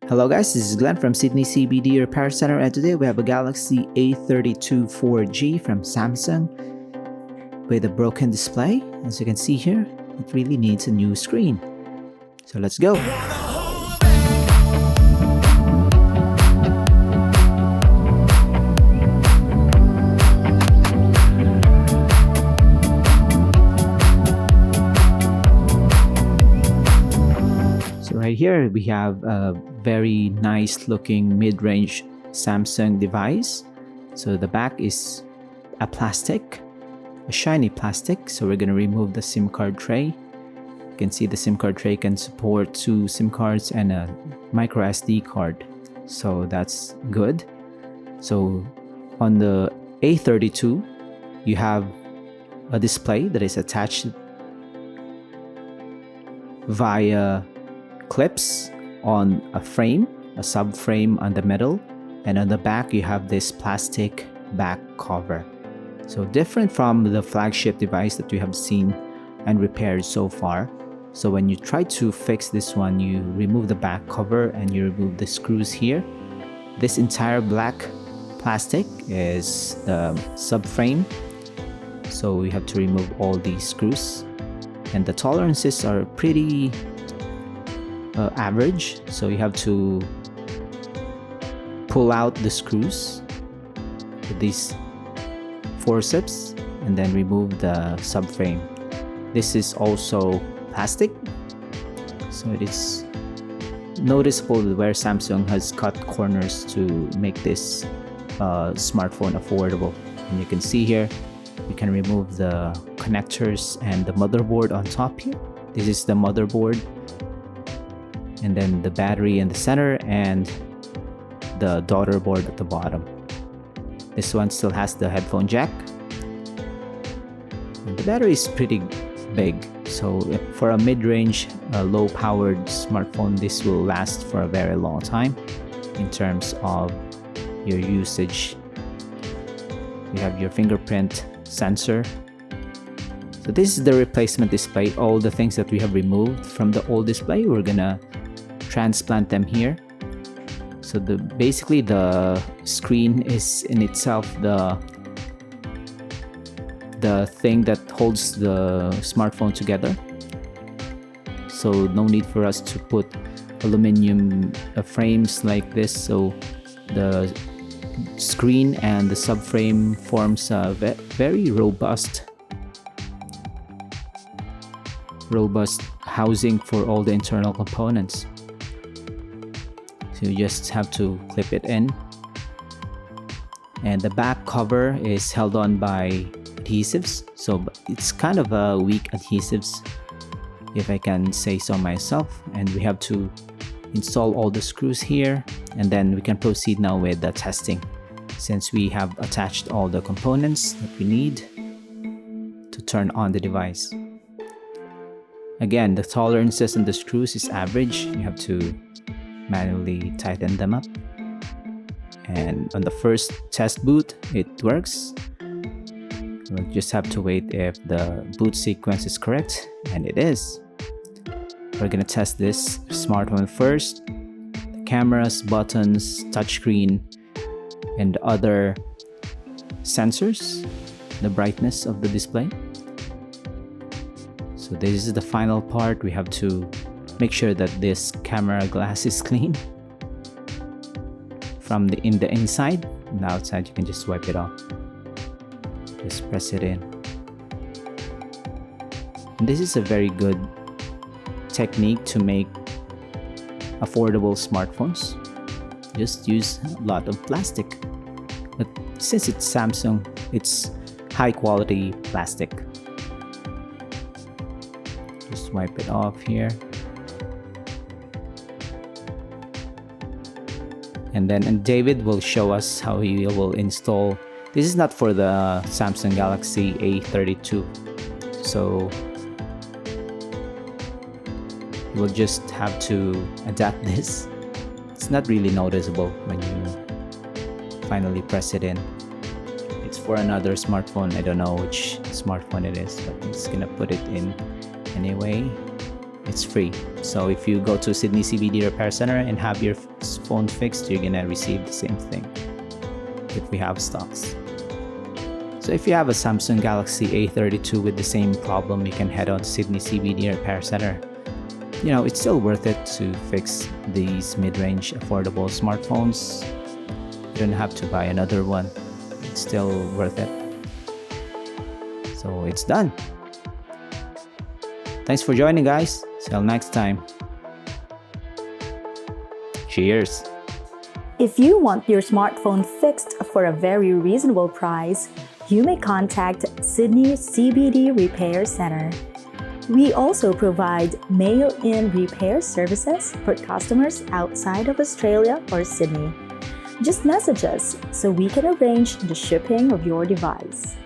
Hello guys, this is Glenn from Sydney CBD Repair Center, and today we have a Galaxy A32 4G from Samsung with a broken display. As you can see here, it really needs a new screen. So let's go. Right here we have a very nice looking mid-range Samsung device. So the back is a shiny plastic. So we're going to remove the SIM card tray. You can see the SIM card tray can support 2 SIM cards and a micro SD card. So that's good. So on the A32 you have a display that is attached via clips on a frame, a subframe on the middle, and on the back you have this plastic back cover. So different from the flagship device that you have seen and repaired so far. So when you try to fix this one, you remove the back cover and you remove the screws here. This entire black plastic is the subframe, so we have to remove all these screws, and the tolerances are pretty average, so you have to pull out the screws with these forceps and then remove the subframe. This is also plastic, so it is noticeable where Samsung has cut corners to make this smartphone affordable. And you can see here you can remove the connectors and the motherboard on top here. This is the motherboard, and then the battery in the center and the daughter board at the bottom. This one still has the headphone jack, and the battery is pretty big, so for a mid-range low powered smartphone, this will last for a very long time in terms of your usage. You have your fingerprint sensor. So this is the replacement display. All the things that we have removed from the old display, we're gonna transplant them here. So basically the screen is in itself the thing that holds the smartphone together, so no need for us to put aluminum frames like this. So the screen and the subframe forms a very robust housing for all the internal components. So you just have to clip it in, and the back cover is held on by adhesives, so it's kind of a weak adhesives, if I can say so myself. And we have to install all the screws here, and then we can proceed now with the testing, since we have attached all the components that we need to turn on the device. Again, the tolerances on the screws is average. You have to manually tighten them up, and on the first test boot it works. We'll just have to wait if the boot sequence is correct, and it is. We're gonna test this smartphone first, the cameras, buttons, touchscreen, and other sensors, the brightness of the display. So this is the final part. We have to make sure that this camera glass is clean from the inside. And the outside you can just wipe it off. Just press it in. And this is a very good technique to make affordable smartphones. Just use a lot of plastic, but since it's Samsung, it's high quality plastic. Just wipe it off here. And then David will show us how he will install. This is not for the Samsung Galaxy A32, so you will just have to adapt this. It's not really noticeable when you finally press it in. It's for another smartphone. I don't know which smartphone it is, but I'm just gonna put it in anyway. it's free. So if you go to Sydney CBD Repair Center and have your phone fixed, you're gonna receive the same thing if we have stocks. So if you have a Samsung Galaxy A32 with the same problem, you can head on to Sydney CBD Repair Center. You know, it's still worth it to fix these mid-range affordable smartphones. You don't have to buy another one. It's still worth it. So it's done. Thanks for joining, guys. Till next time. Cheers. If you want your smartphone fixed for a very reasonable price, you may contact Sydney CBD Repair Center. We also provide mail-in repair services for customers outside of Australia or Sydney. Just message us so we can arrange the shipping of your device.